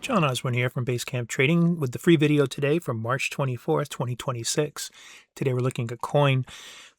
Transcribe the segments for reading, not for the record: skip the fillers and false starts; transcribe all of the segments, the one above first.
John Osborne here from Basecamp Trading with the free video today from March 24th, 2026. Today we're looking at coin.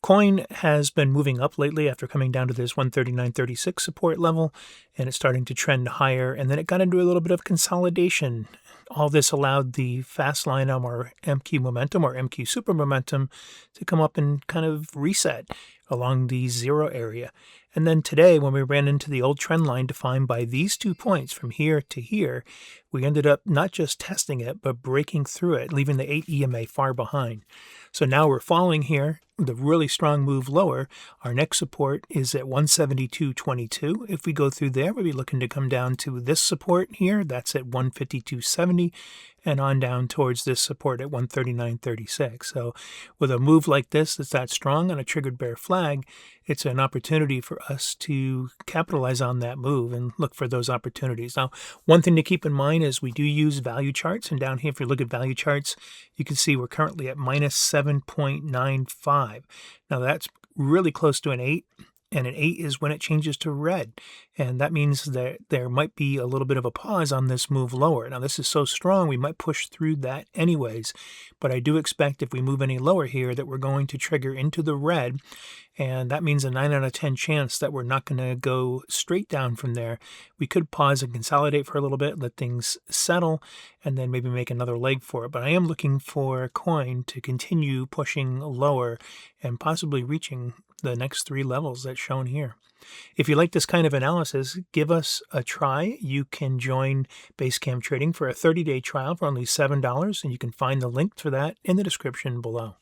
Coin has been moving up lately after coming down to this 139.36 support level, and it's starting to trend higher, and then it got into a little bit of consolidation. All this allowed the fast line on our MQ momentum or MQ super momentum to come up and kind of reset along the zero area. And then today, when we ran into the old trend line defined by these 2 points from here to here, we ended up not just testing it, but breaking through it, leaving the 8 EMA far behind. So now we're following here with a really strong move lower. Our next support is at 172.22. If we go through there, we'll be looking to come down to this support here. That's at 152.70 and on down towards this support at 139.36. So with a move like this that's that strong on a triggered bear flag, it's an opportunity for us to capitalize on that move and look for those opportunities. Now, one thing to keep in mind is we do use value charts, and down here, if you look at value charts, you can see we're currently at minus 7.95. Now, that's really close to an 8. And an 8 is when it changes to red. And that means that there might be a little bit of a pause on this move lower. Now, this is so strong, we might push through that anyways. But I do expect if we move any lower here that we're going to trigger into the red. And that means a 9 out of 10 chance that we're not going to go straight down from there. We could pause and consolidate for a little bit, let things settle, and then maybe make another leg for it. But I am looking for coin to continue pushing lower and possibly reaching the next 3 levels that's shown here. If you like this kind of analysis, give us a try. You can join Basecamp Trading for a 30-day trial for only $7, and you can find the link for that in the description below.